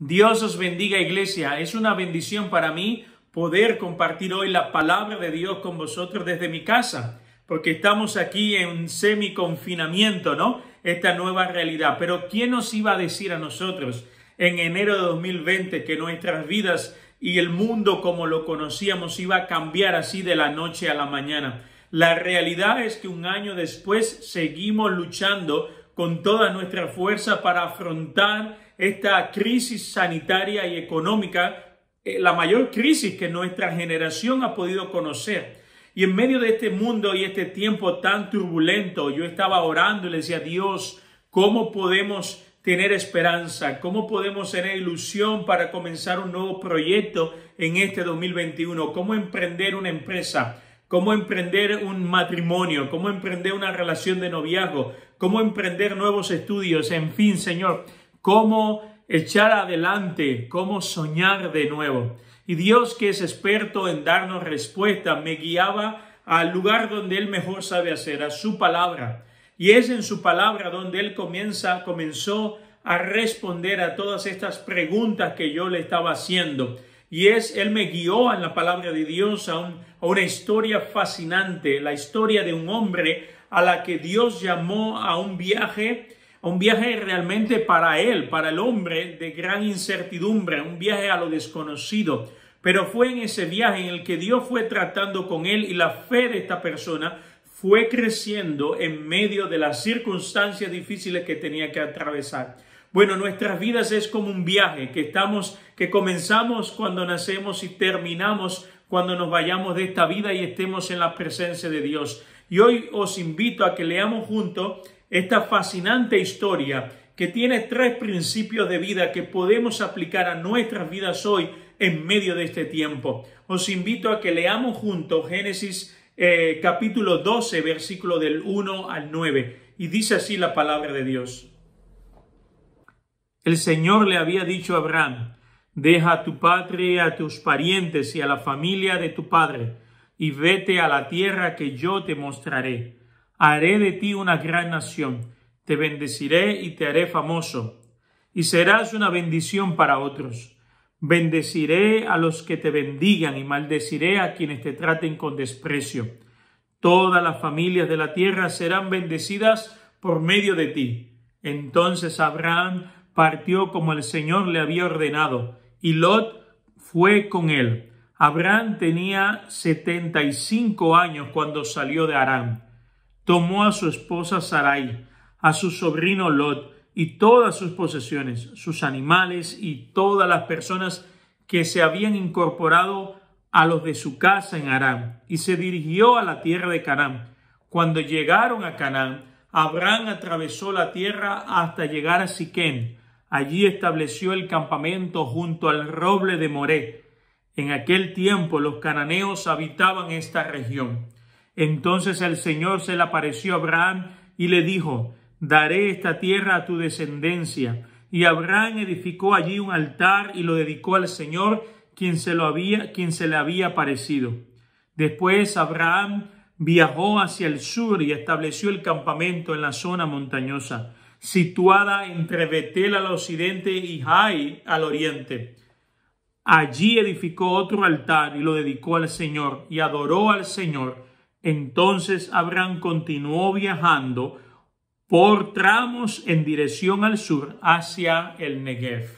Dios os bendiga, iglesia. Es una bendición para mí poder compartir hoy la palabra de Dios con vosotros desde mi casa, porque estamos aquí en un semi-confinamiento, ¿no? Esta nueva realidad. Pero ¿quién nos iba a decir a nosotros en enero de 2020 que nuestras vidas y el mundo como lo conocíamos iba a cambiar así de la noche a la mañana? La realidad es que un año después seguimos luchando con toda nuestra fuerza para afrontar esta crisis sanitaria y económica, la mayor crisis que nuestra generación ha podido conocer. Y en medio de este mundo y este tiempo tan turbulento, yo estaba orando y le decía, Dios, ¿cómo podemos tener esperanza? ¿Cómo podemos tener ilusión para comenzar un nuevo proyecto en este 2021? ¿Cómo emprender una empresa? ¿Cómo emprender un matrimonio? ¿Cómo emprender una relación de noviazgo? ¿Cómo emprender nuevos estudios? En fin, Señor, ¿cómo echar adelante? ¿Cómo soñar de nuevo? Y Dios, que es experto en darnos respuesta, me guiaba al lugar donde Él mejor sabe hacer, a su palabra. Y es en su palabra donde Él comenzó a responder a todas estas preguntas que yo le estaba haciendo. Y Él me guió en la palabra de Dios a una historia fascinante, la historia de un hombre a la que Dios llamó a un viaje realmente para él, para el hombre de gran incertidumbre, un viaje a lo desconocido. Pero fue en ese viaje en el que Dios fue tratando con él y la fe de esta persona fue creciendo en medio de las circunstancias difíciles que tenía que atravesar. Bueno, nuestras vidas es como un viaje que comenzamos cuando nacemos y terminamos cuando nos vayamos de esta vida y estemos en la presencia de Dios. Y hoy os invito a que leamos juntos esta fascinante historia que tiene 3 principios de vida que podemos aplicar a nuestras vidas hoy en medio de este tiempo. Os invito a que leamos juntos Génesis capítulo 12, versículo del 1 al 9. Y dice así la palabra de Dios. El Señor le había dicho a Abraham, deja a tu patria, a tus parientes y a la familia de tu padre, y vete a la tierra que yo te mostraré. Haré de ti una gran nación, te bendeciré y te haré famoso, y serás una bendición para otros. Bendeciré a los que te bendigan y maldeciré a quienes te traten con desprecio. Todas las familias de la tierra serán bendecidas por medio de ti. Entonces Abraham partió como el Señor le había ordenado, y Lot fue con él. Abraham tenía 75 años cuando salió de Harán. Tomó a su esposa Sarai, a su sobrino Lot y todas sus posesiones, sus animales y todas las personas que se habían incorporado a los de su casa en Harán, y se dirigió a la tierra de Canaán. Cuando llegaron a Canaán, Abraham atravesó la tierra hasta llegar a Siquem. Allí estableció el campamento junto al roble de Moré. En aquel tiempo los cananeos habitaban esta región. Entonces el Señor se le apareció a Abraham y le dijo, daré esta tierra a tu descendencia. Y Abraham edificó allí un altar y lo dedicó al Señor, quien se le había aparecido. Después Abraham viajó hacia el sur y estableció el campamento en la zona montañosa, situada entre Betel al occidente y Jai al oriente. Allí edificó otro altar y lo dedicó al Señor y adoró al Señor. Entonces Abraham continuó viajando por tramos en dirección al sur hacia el Negev.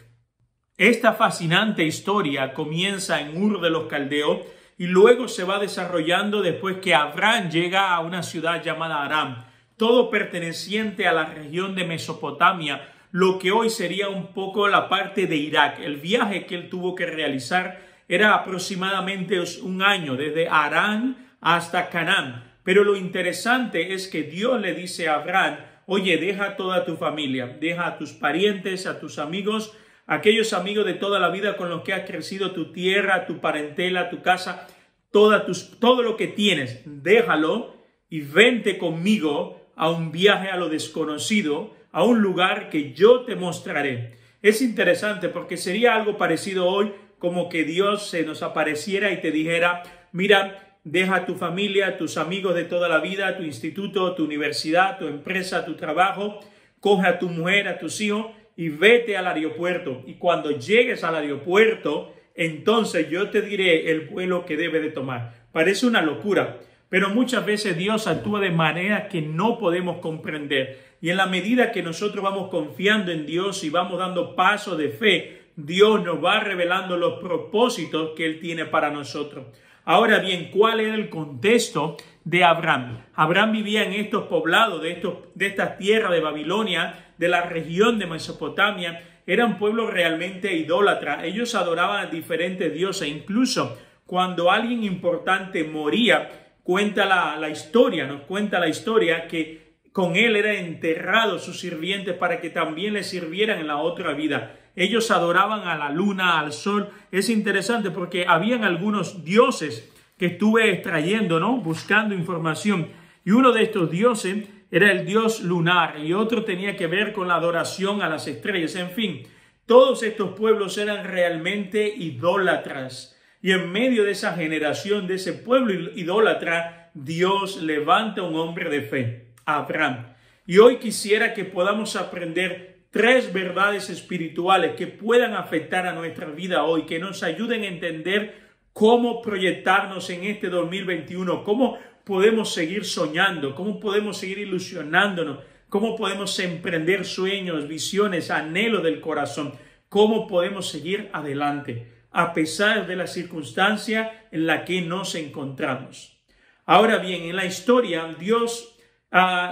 Esta fascinante historia comienza en Ur de los Caldeos y luego se va desarrollando después que Abraham llega a una ciudad llamada Aram, todo perteneciente a la región de Mesopotamia, lo que hoy sería un poco la parte de Irak. El viaje que él tuvo que realizar era aproximadamente un año, desde Harán hasta Canaán. Pero lo interesante es que Dios le dice a Abraham, oye, deja toda tu familia, deja a tus parientes, a tus amigos, aquellos amigos de toda la vida con los que has crecido, tu tierra, tu parentela, tu casa, todo lo que tienes, déjalo y vente conmigo a un viaje a lo desconocido, a un lugar que yo te mostraré. Es interesante porque sería algo parecido hoy, como que Dios se nos apareciera y te dijera, mira, deja tu familia, tus amigos de toda la vida, tu instituto, tu universidad, tu empresa, tu trabajo, coge a tu mujer, a tus hijos y vete al aeropuerto. Y cuando llegues al aeropuerto, entonces yo te diré el vuelo que debes de tomar. Parece una locura, pero muchas veces Dios actúa de manera que no podemos comprender. Y en la medida que nosotros vamos confiando en Dios y vamos dando pasos de fe, Dios nos va revelando los propósitos que Él tiene para nosotros. Ahora bien, ¿cuál era el contexto de Abraham? Abraham vivía en estos poblados, de esta tierra de Babilonia, de la región de Mesopotamia. Era un pueblo realmente idólatra. Ellos adoraban a diferentes dioses. Incluso cuando alguien importante moría, nos cuenta la historia que con él eran enterrados sus sirvientes para que también les sirvieran en la otra vida. Ellos adoraban a la luna, al sol. Es interesante porque habían algunos dioses que estuve extrayendo, buscando información. Y uno de estos dioses era el dios lunar y otro tenía que ver con la adoración a las estrellas. En fin, todos estos pueblos eran realmente idólatras. Y en medio de esa generación, de ese pueblo idólatra, Dios levanta un hombre de fe, Abraham. Y hoy quisiera que podamos aprender 3 verdades espirituales que puedan afectar a nuestra vida hoy, que nos ayuden a entender cómo proyectarnos en este 2021, cómo podemos seguir soñando, cómo podemos seguir ilusionándonos, cómo podemos emprender sueños, visiones, anhelos del corazón, cómo podemos seguir adelante a pesar de la circunstancia en la que nos encontramos. Ahora bien, en la historia Dios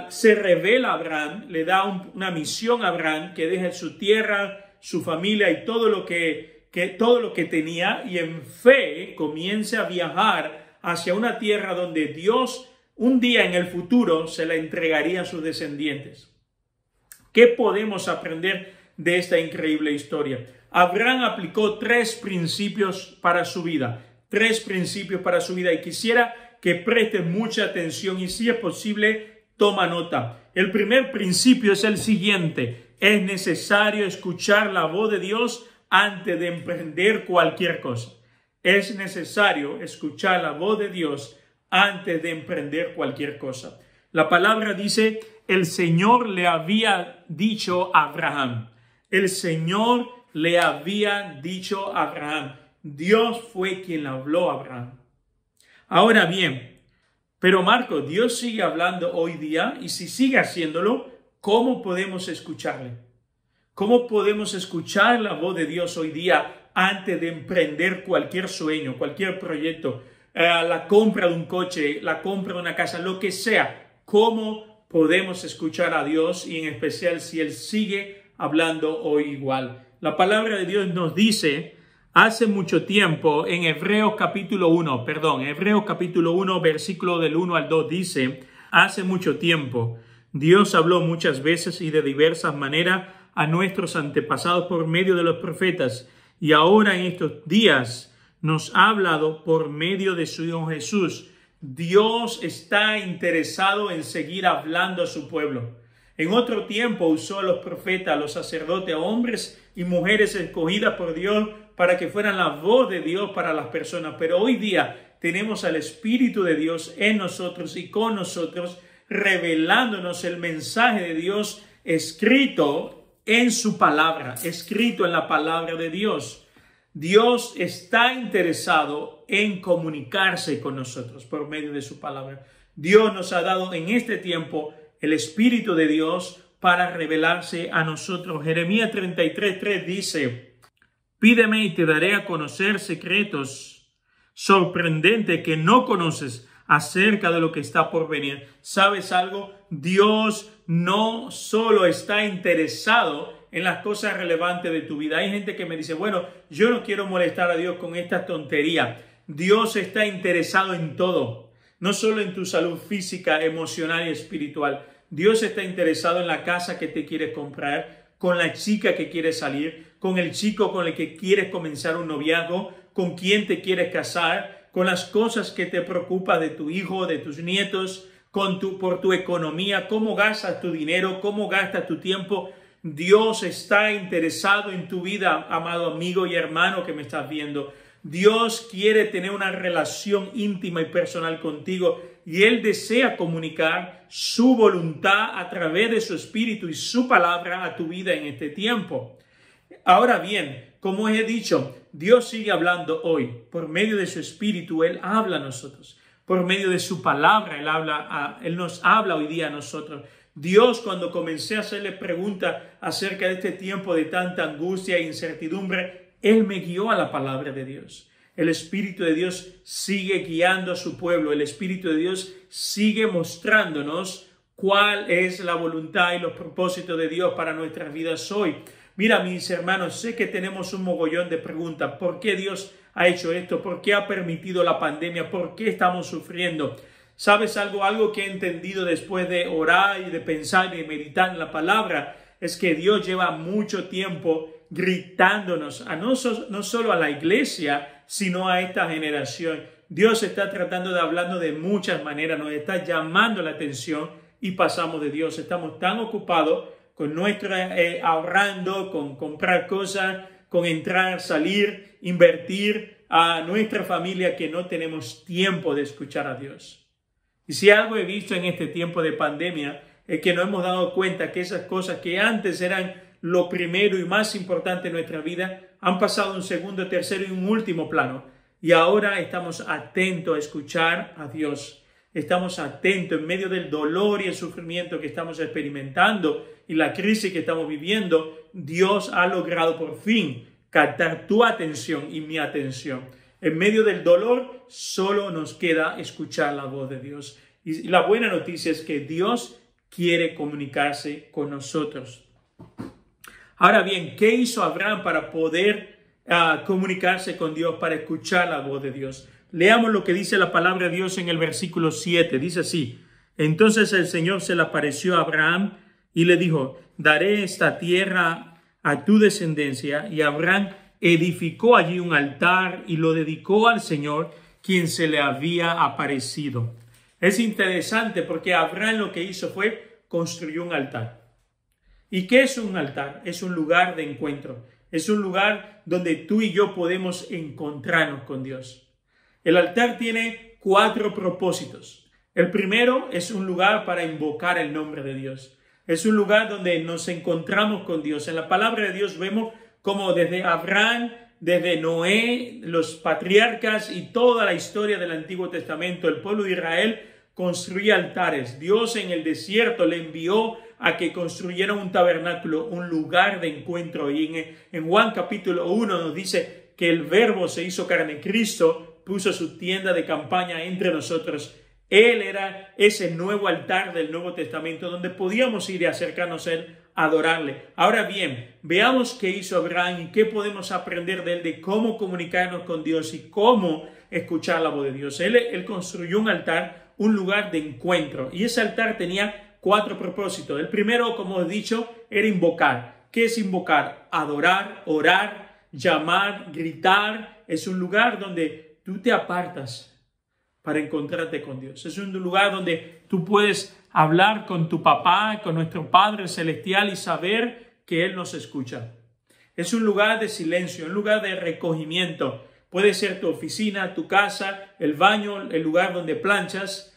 se revela a Abraham, le da una misión a Abraham que deje su tierra, su familia y todo lo que tenía, y en fe comience a viajar hacia una tierra donde Dios un día en el futuro se la entregaría a sus descendientes. ¿Qué podemos aprender de esta increíble historia? Abraham aplicó 3 principios para su vida. 3 principios para su vida, y quisiera que preste mucha atención y, si es posible, toma nota. El primer principio es el siguiente: es necesario escuchar la voz de Dios antes de emprender cualquier cosa. Es necesario escuchar la voz de Dios antes de emprender cualquier cosa. La palabra dice: el Señor le había dicho a Abraham. El Señor le había dicho a Abraham. Dios fue quien le habló a Abraham. Ahora bien, pero Marco, Dios sigue hablando hoy día, y si sigue haciéndolo, ¿cómo podemos escucharle? ¿Cómo podemos escuchar la voz de Dios hoy día antes de emprender cualquier sueño, cualquier proyecto, la compra de un coche, la compra de una casa, lo que sea? ¿Cómo podemos escuchar a Dios, y en especial si Él sigue hablando hoy igual? La palabra de Dios nos dice hace mucho tiempo en Hebreos capítulo 1, versículo del 1 al 2 dice: hace mucho tiempo Dios habló muchas veces y de diversas maneras a nuestros antepasados por medio de los profetas, y ahora en estos días nos ha hablado por medio de su Hijo Jesús. Dios está interesado en seguir hablando a su pueblo. En otro tiempo usó a los profetas, a los sacerdotes, a hombres y mujeres escogidas por Dios para que fueran la voz de Dios para las personas. Pero hoy día tenemos al Espíritu de Dios en nosotros y con nosotros, revelándonos el mensaje de Dios escrito en su palabra, escrito en la palabra de Dios. Dios está interesado en comunicarse con nosotros por medio de su palabra. Dios nos ha dado en este tiempo el Espíritu de Dios para revelarse a nosotros. Jeremías 33:3 dice: pídeme y te daré a conocer secretos sorprendentes que no conoces acerca de lo que está por venir. ¿Sabes algo? Dios no solo está interesado en las cosas relevantes de tu vida. Hay gente que me dice: bueno, yo no quiero molestar a Dios con esta tontería. Dios está interesado en todo. No solo en tu salud física, emocional y espiritual. Dios está interesado en la casa que te quieres comprar, con la chica que quieres salir, con el chico con el que quieres comenzar un noviazgo, con quien te quieres casar, con las cosas que te preocupan de tu hijo, de tus nietos, por tu economía, cómo gastas tu dinero, cómo gastas tu tiempo. Dios está interesado en tu vida, amado amigo y hermano que me estás viendo. Dios quiere tener una relación íntima y personal contigo y Él desea comunicar su voluntad a través de su Espíritu y su palabra a tu vida en este tiempo. Ahora bien, como he dicho, Dios sigue hablando hoy. Por medio de su Espíritu, Él habla a nosotros. Por medio de su palabra, Él nos habla hoy día a nosotros. Dios, cuando comencé a hacerle preguntas acerca de este tiempo de tanta angustia e incertidumbre, Él me guió a la palabra de Dios. El Espíritu de Dios sigue guiando a su pueblo. El Espíritu de Dios sigue mostrándonos cuál es la voluntad y los propósitos de Dios para nuestras vidas hoy. Mira, mis hermanos, sé que tenemos un mogollón de preguntas. ¿Por qué Dios ha hecho esto? ¿Por qué ha permitido la pandemia? ¿Por qué estamos sufriendo? ¿Sabes algo? Algo que he entendido después de orar y de pensar y de meditar en la palabra es que Dios lleva mucho tiempo gritándonos, no solo a la iglesia, sino a esta generación. Dios está tratando de hablarnos de muchas maneras, nos está llamando la atención y pasamos de Dios. Estamos tan ocupados con ahorrando, con comprar cosas, con entrar, salir, invertir a nuestra familia que no tenemos tiempo de escuchar a Dios. Y si algo he visto en este tiempo de pandemia es que nos hemos dado cuenta que esas cosas que antes eran lo primero y más importante en nuestra vida han pasado a un segundo, tercero y un último plano. Y ahora estamos atentos a escuchar a Dios. Estamos atentos en medio del dolor y el sufrimiento que estamos experimentando y la crisis que estamos viviendo. Dios ha logrado por fin captar tu atención y mi atención. En medio del dolor solo nos queda escuchar la voz de Dios. Y la buena noticia es que Dios quiere comunicarse con nosotros. Ahora bien, ¿qué hizo Abraham para poder comunicarse con Dios, para escuchar la voz de Dios? Leamos lo que dice la palabra de Dios en el versículo 7. Dice así: entonces el Señor se le apareció a Abraham y le dijo: daré esta tierra a tu descendencia. Y Abraham edificó allí un altar y lo dedicó al Señor, quien se le había aparecido. Es interesante porque Abraham lo que hizo fue construir un altar. ¿Y qué es un altar? Es un lugar de encuentro. Es un lugar donde tú y yo podemos encontrarnos con Dios. El altar tiene 4 propósitos. El primero es un lugar para invocar el nombre de Dios. Es un lugar donde nos encontramos con Dios. En la palabra de Dios vemos como desde Abraham, desde Noé, los patriarcas y toda la historia del Antiguo Testamento, el pueblo de Israel construía altares. Dios en el desierto le envió a que construyeran un tabernáculo, un lugar de encuentro. Y en Juan capítulo 1 nos dice que el Verbo se hizo carne. Cristo puso su tienda de campaña entre nosotros. Él era ese nuevo altar del Nuevo Testamento donde podíamos ir y acercarnos a Él, a adorarle. Ahora bien, veamos qué hizo Abraham y qué podemos aprender de él, de cómo comunicarnos con Dios y cómo escuchar la voz de Dios. Él construyó un altar, un lugar de encuentro, y ese altar tenía 4 propósitos. El primero, como he dicho, era invocar. ¿Qué es invocar? Adorar, orar, llamar, gritar. Es un lugar donde tú te apartas para encontrarte con Dios. Es un lugar donde tú puedes hablar con tu papá, con nuestro Padre Celestial y saber que Él nos escucha. Es un lugar de silencio, un lugar de recogimiento. Puede ser tu oficina, tu casa, el baño, el lugar donde planchas,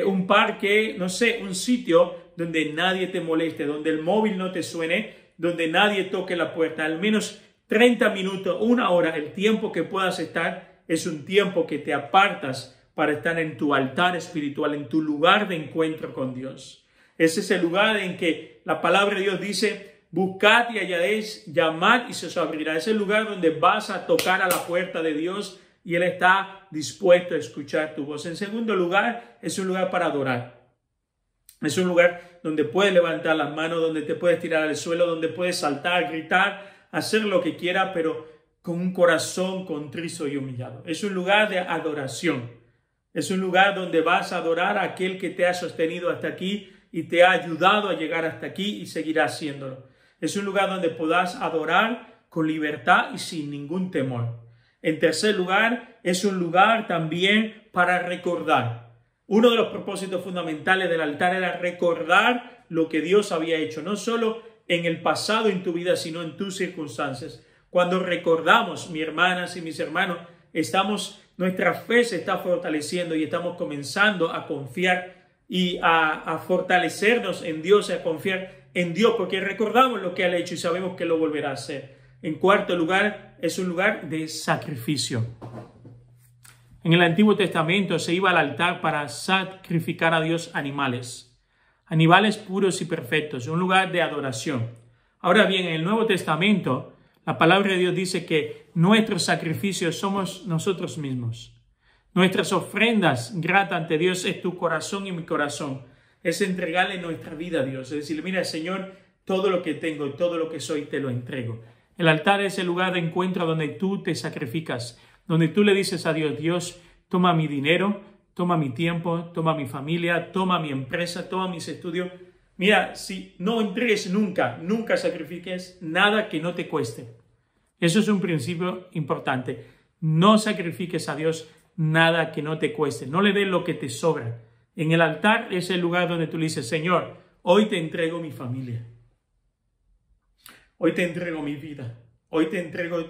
un parque, no sé, un sitio donde nadie te moleste, donde el móvil no te suene, donde nadie toque la puerta. Al menos 30 minutos, 1 hora, el tiempo que puedas estar, es un tiempo que te apartas para estar en tu altar espiritual, en tu lugar de encuentro con Dios. Ese es el lugar en que la palabra de Dios dice: buscad y hallaréis, llamad y se os abrirá. Es el lugar donde vas a tocar a la puerta de Dios y Él está dispuesto a escuchar tu voz. En segundo lugar, es un lugar para adorar. Es un lugar donde puedes levantar las manos, donde te puedes tirar al suelo, donde puedes saltar, gritar, hacer lo que quieras, pero con un corazón contrito y humillado. Es un lugar de adoración. Es un lugar donde vas a adorar a aquel que te ha sostenido hasta aquí y te ha ayudado a llegar hasta aquí y seguirá haciéndolo. Es un lugar donde podás adorar con libertad y sin ningún temor. En tercer lugar, es un lugar también para recordar. Uno de los propósitos fundamentales del altar era recordar lo que Dios había hecho, no solo en el pasado en tu vida, sino en tus circunstancias. Cuando recordamos, mis hermanas y mis hermanos, nuestra fe se está fortaleciendo y estamos comenzando a confiar y a fortalecernos en Dios, a confiar en Dios, porque recordamos lo que Él ha hecho y sabemos que lo volverá a hacer. En cuarto lugar, es un lugar de sacrificio. En el Antiguo Testamento se iba al altar para sacrificar a Dios animales puros y perfectos, un lugar de adoración. Ahora bien, en el Nuevo Testamento, la palabra de Dios dice que nuestros sacrificios somos nosotros mismos. Nuestras ofrendas gratas ante Dios es tu corazón y mi corazón. Es entregarle nuestra vida a Dios. Es decir, mira, Señor, todo lo que tengo, todo lo que soy, te lo entrego. El altar es el lugar de encuentro donde tú te sacrificas, donde tú le dices a Dios, Dios, toma mi dinero, toma mi tiempo, toma mi familia, toma mi empresa, toma mis estudios. Mira, si no entregues nunca sacrifiques nada que no te cueste. Eso es un principio importante. No sacrifiques a Dios nada que no te cueste. No le des lo que te sobra. En el altar es el lugar donde tú le dices, Señor, hoy te entrego mi familia. Hoy te entrego mi vida. Hoy te entrego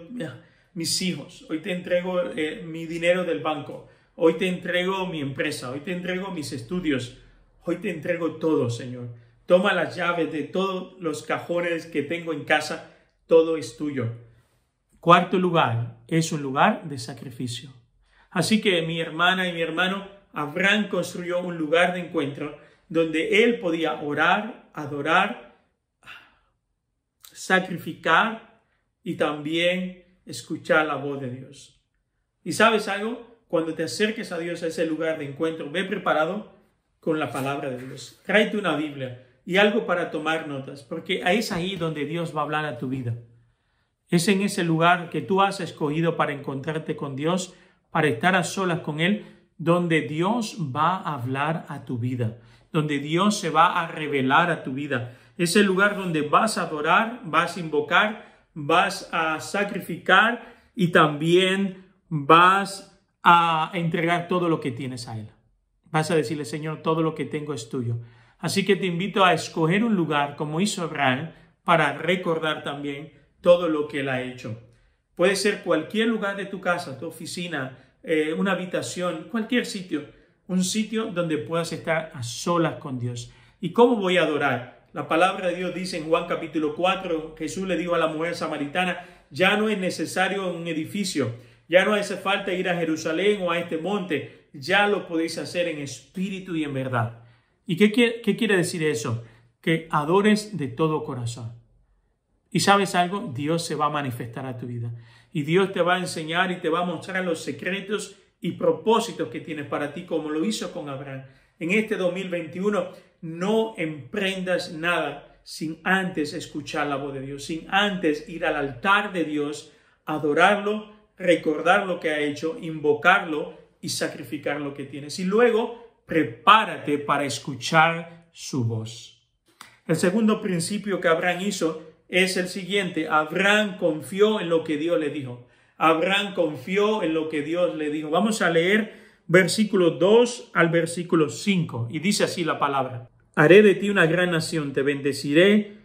mis hijos. Hoy te entrego mi dinero del banco. Hoy te entrego mi empresa. Hoy te entrego mis estudios. Hoy te entrego todo, Señor. Toma las llaves de todos los cajones que tengo en casa. Todo es tuyo. Cuarto lugar, es un lugar de sacrificio. Así que mi hermana y mi hermano, Abraham construyó un lugar de encuentro donde él podía orar, adorar, sacrificar y también escuchar la voz de Dios. ¿Y sabes algo? Cuando te acerques a Dios, a ese lugar de encuentro, ve preparado con la palabra de Dios. Tráete una Biblia y algo para tomar notas, porque es ahí donde Dios va a hablar a tu vida. Es en ese lugar que tú has escogido para encontrarte con Dios, para estar a solas con Él, donde Dios va a hablar a tu vida, donde Dios se va a revelar a tu vida. Es el lugar donde vas a adorar, vas a invocar, vas a sacrificar y también vas a entregar todo lo que tienes a Él. Vas a decirle, Señor, todo lo que tengo es tuyo. Así que te invito a escoger un lugar, como hizo Abraham, para recordar también todo lo que Él ha hecho. Puede ser cualquier lugar de tu casa, tu oficina, una habitación, cualquier sitio. Un sitio donde puedas estar a solas con Dios. ¿Y cómo voy a adorar? La palabra de Dios dice en Juan capítulo 4, Jesús le dijo a la mujer samaritana, ya no es necesario un edificio, ya no hace falta ir a Jerusalén o a este monte, ya lo podéis hacer en espíritu y en verdad. ¿Y qué quiere decir eso? Que adores de todo corazón. ¿Y sabes algo? Dios se va a manifestar a tu vida. Y Dios te va a enseñar y te va a mostrar los secretos y propósitos que tienes para ti, como lo hizo con Abraham. En este 2021, no emprendas nada sin antes escuchar la voz de Dios, sin antes ir al altar de Dios, adorarlo, recordar lo que ha hecho, invocarlo y sacrificar lo que tienes. Y luego, prepárate para escuchar su voz. El segundo principio que Abraham hizo es el siguiente. Abraham confió en lo que Dios le dijo. Abraham confió en lo que Dios le dijo. Vamos a leer versículo 2 al versículo 5. Y dice así la palabra. Haré de ti una gran nación, te bendeciré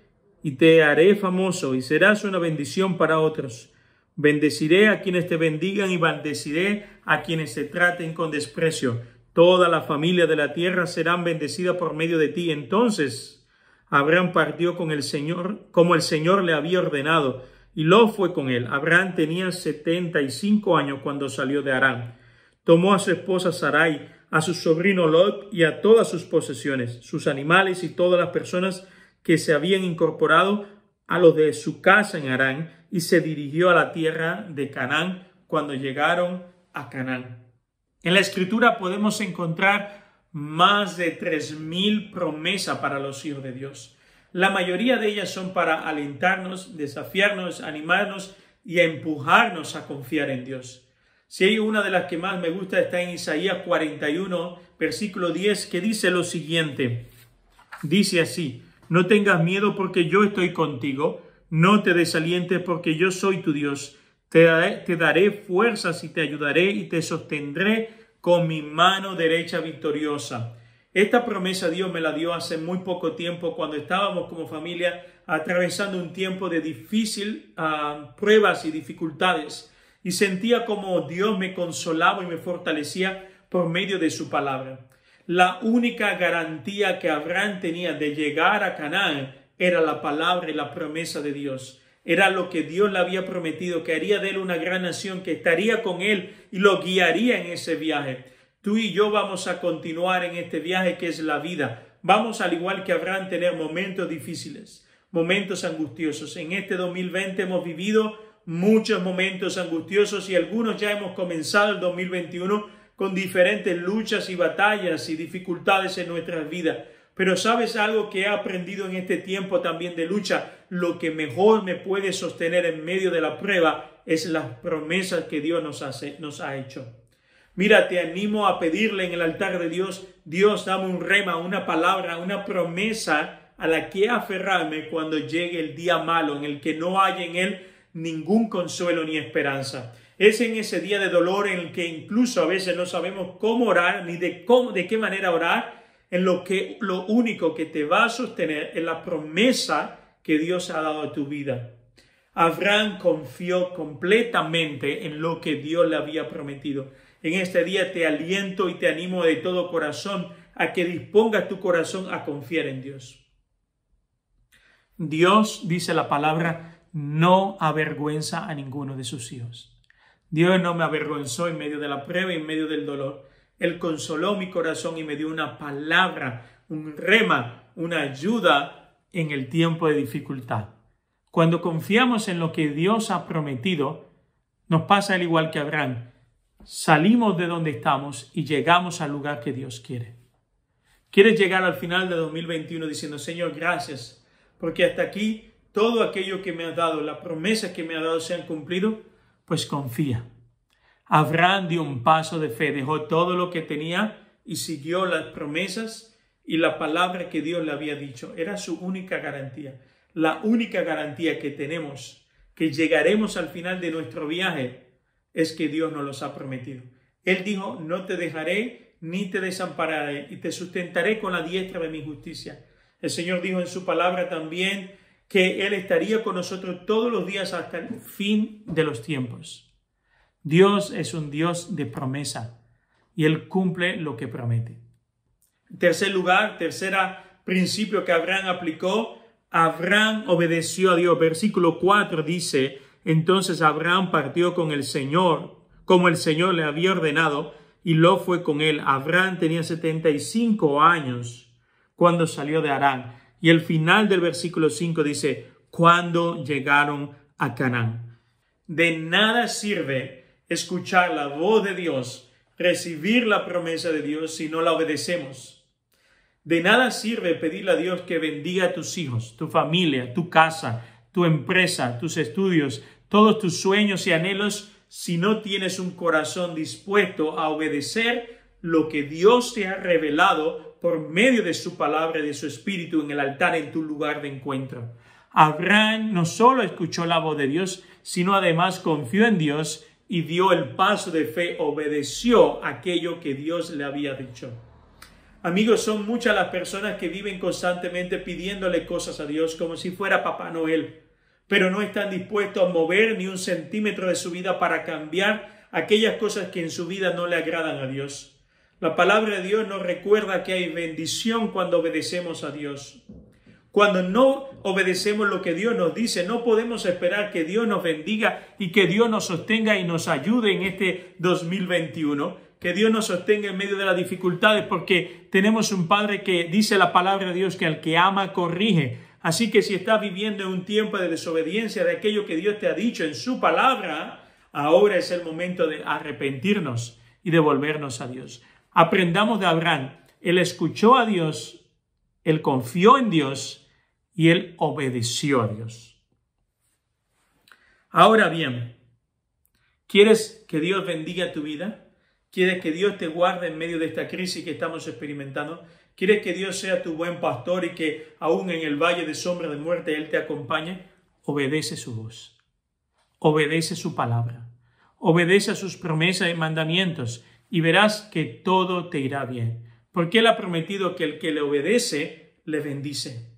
y te haré famoso y serás una bendición para otros. Bendeciré a quienes te bendigan y maldeciré a quienes te traten con desprecio. Toda la familia de la tierra serán bendecidas por medio de ti. Entonces Abraham partió con el Señor, como el Señor le había ordenado, y Lot fue con él. Abraham tenía 75 años cuando salió de Harán. Tomó a su esposa Sarai, a su sobrino Lot y a todas sus posesiones, sus animales y todas las personas que se habían incorporado a los de su casa en Harán, y se dirigió a la tierra de Canaán cuando llegaron a Canaán. En la Escritura podemos encontrar más de 3,000 promesas para los hijos de Dios. La mayoría de ellas son para alentarnos, desafiarnos, animarnos y empujarnos a confiar en Dios. Si hay una de las que más me gusta, está en Isaías 41, versículo 10, que dice lo siguiente. Dice así: no tengas miedo porque yo estoy contigo, no te desalientes porque yo soy tu Dios. Te daré fuerzas y te ayudaré y te sostendré con mi mano derecha victoriosa. Esta promesa Dios me la dio hace muy poco tiempo cuando estábamos como familia atravesando un tiempo de difícil pruebas y dificultades. y sentía como Dios me consolaba y me fortalecía por medio de su palabra. La única garantía que Abraham tenía de llegar a Canaán era la palabra y la promesa de Dios. Era lo que Dios le había prometido, que haría de él una gran nación, que estaría con él y lo guiaría en ese viaje. Tú y yo vamos a continuar en este viaje que es la vida. Vamos, al igual que Abraham, tener momentos difíciles, momentos angustiosos. En este 2020 hemos vivido muchos momentos angustiosos y algunos ya hemos comenzado el 2021 con diferentes luchas y batallas y dificultades en nuestras vidas. Pero ¿sabes algo que he aprendido en este tiempo también de lucha? Lo que mejor me puede sostener en medio de la prueba es las promesas que Dios nos ha hecho. Mira, te animo a pedirle en el altar de Dios, Dios, dame un rema, una palabra, una promesa a la que aferrarme cuando llegue el día malo, en el que no haya en él ningún consuelo ni esperanza. Es en ese día de dolor en el que incluso a veces no sabemos cómo orar ni de qué manera orar, en lo único que te va a sostener es la promesa que Dios ha dado a tu vida. Abraham confió completamente en lo que Dios le había prometido. En este día te aliento y te animo de todo corazón a que dispongas tu corazón a confiar en Dios. Dios, dice la palabra, no avergüenza a ninguno de sus hijos. Dios no me avergonzó en medio de la prueba y en medio del dolor. Él consoló mi corazón y me dio una palabra, un rema, una ayuda en el tiempo de dificultad. Cuando confiamos en lo que Dios ha prometido, nos pasa al igual que Abraham. Salimos de donde estamos y llegamos al lugar que Dios quiere. ¿Quieres llegar al final de 2021 diciendo, Señor, gracias, porque hasta aquí todo aquello que me has dado, las promesas que me has dado se han cumplido? Pues confía. Abraham dio un paso de fe, dejó todo lo que tenía y siguió las promesas y la palabra que Dios le había dicho. Era su única garantía. La única garantía que tenemos, que llegaremos al final de nuestro viaje, es que Dios nos los ha prometido. Él dijo, no te dejaré ni te desampararé y te sustentaré con la diestra de mi justicia. El Señor dijo en su palabra también que Él estaría con nosotros todos los días hasta el fin de los tiempos. Dios es un Dios de promesa y Él cumple lo que promete. En tercer lugar, principio que Abraham aplicó, Abraham obedeció a Dios. Versículo 4 dice, entonces Abraham partió con el Señor, como el Señor le había ordenado, y Lot fue con él. Abraham tenía 75 años cuando salió de Harán. Y el final del versículo 5 dice, cuando llegaron a Canaán. De nada sirve escuchar la voz de Dios, recibir la promesa de Dios si no la obedecemos. De nada sirve pedirle a Dios que bendiga a tus hijos, tu familia, tu casa, tu empresa, tus estudios, todos tus sueños y anhelos si no tienes un corazón dispuesto a obedecer lo que Dios te ha revelado por medio de su palabra y de su espíritu en el altar, en tu lugar de encuentro. Abraham no solo escuchó la voz de Dios, sino además confió en Dios y dio el paso de fe, obedeció aquello que Dios le había dicho. Amigos, son muchas las personas que viven constantemente pidiéndole cosas a Dios como si fuera Papá Noel, pero no están dispuestos a mover ni un centímetro de su vida para cambiar aquellas cosas que en su vida no le agradan a Dios. La palabra de Dios nos recuerda que hay bendición cuando obedecemos a Dios. Cuando no obedecemos lo que Dios nos dice, no podemos esperar que Dios nos bendiga y que Dios nos sostenga y nos ayude en este 2021. Que Dios nos sostenga en medio de las dificultades, porque tenemos un Padre que dice la palabra de Dios que al que ama corrige. Así que si estás viviendo en un tiempo de desobediencia de aquello que Dios te ha dicho en su palabra, ahora es el momento de arrepentirnos y de volvernos a Dios. Aprendamos de Abraham. Él escuchó a Dios, él confió en Dios y él obedeció a Dios. Ahora bien, ¿quieres que Dios bendiga tu vida? ¿Quieres que Dios te guarde en medio de esta crisis que estamos experimentando? ¿Quieres que Dios sea tu buen pastor y que aún en el valle de sombra de muerte Él te acompañe? Obedece su voz. Obedece su palabra. Obedece a sus promesas y mandamientos y verás que todo te irá bien. Porque Él ha prometido que el que le obedece, le bendice.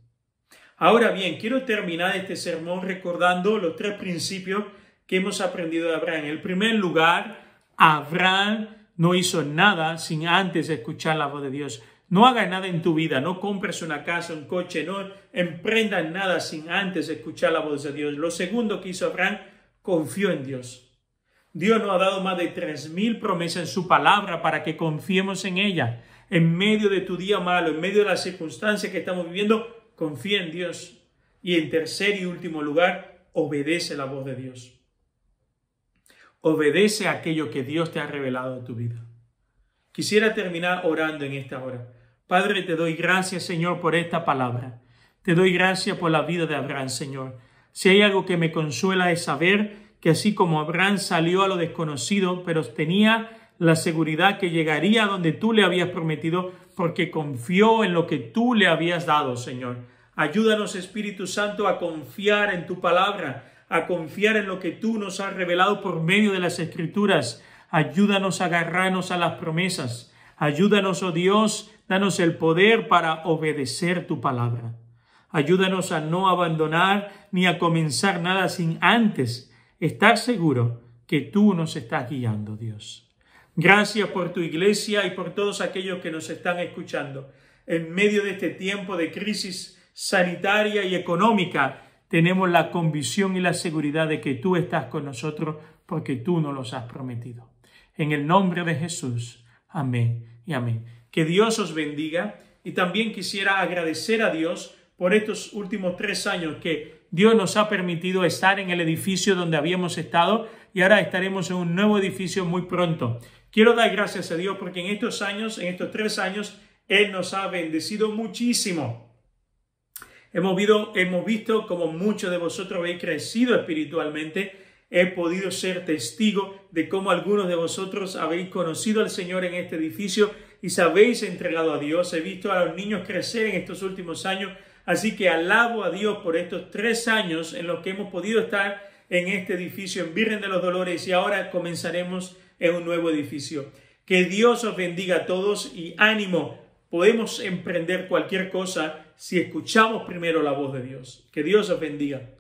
Ahora bien, quiero terminar este sermón recordando los 3 principios que hemos aprendido de Abraham. En primer lugar, Abraham no hizo nada sin antes escuchar la voz de Dios. No hagas nada en tu vida, no compres una casa, un coche, no emprendas nada sin antes escuchar la voz de Dios. Lo segundo que hizo Abraham, confió en Dios. Dios nos ha dado más de 3,000 promesas en su palabra para que confiemos en ella. En medio de tu día malo, en medio de las circunstancias que estamos viviendo, confía en Dios. Y en tercer y último lugar, obedece la voz de Dios. Obedece aquello que Dios te ha revelado en tu vida. Quisiera terminar orando en esta hora. Padre, te doy gracias, Señor, por esta palabra. Te doy gracias por la vida de Abraham, Señor. Si hay algo que me consuela es saber que así como Abraham salió a lo desconocido, pero tenía la seguridad que llegaría a donde tú le habías prometido, porque confió en lo que tú le habías dado, Señor. Ayúdanos, Espíritu Santo, a confiar en tu palabra, a confiar en lo que tú nos has revelado por medio de las Escrituras. Ayúdanos a agarrarnos a las promesas. Ayúdanos, oh Dios, danos el poder para obedecer tu palabra. Ayúdanos a no abandonar ni a comenzar nada sin antes estar seguro que tú nos estás guiando, Dios. Gracias por tu iglesia y por todos aquellos que nos están escuchando. En medio de este tiempo de crisis sanitaria y económica, tenemos la convicción y la seguridad de que tú estás con nosotros porque tú nos los has prometido. En el nombre de Jesús. Amén y amén. Que Dios os bendiga, y también quisiera agradecer a Dios por estos últimos 3 años que Dios nos ha permitido estar en el edificio donde habíamos estado y ahora estaremos en un nuevo edificio muy pronto. Quiero dar gracias a Dios porque en estos 3 años, Él nos ha bendecido muchísimo. Hemos visto como muchos de vosotros habéis crecido espiritualmente. He podido ser testigo de cómo algunos de vosotros habéis conocido al Señor en este edificio y se habéis entregado a Dios. He visto a los niños crecer en estos últimos años. Así que alabo a Dios por estos 3 años en los que hemos podido estar en este edificio en Virgen de los Dolores, y ahora comenzaremos en un nuevo edificio. Que Dios os bendiga a todos y ánimo. Podemos emprender cualquier cosa si escuchamos primero la voz de Dios. Que Dios os bendiga.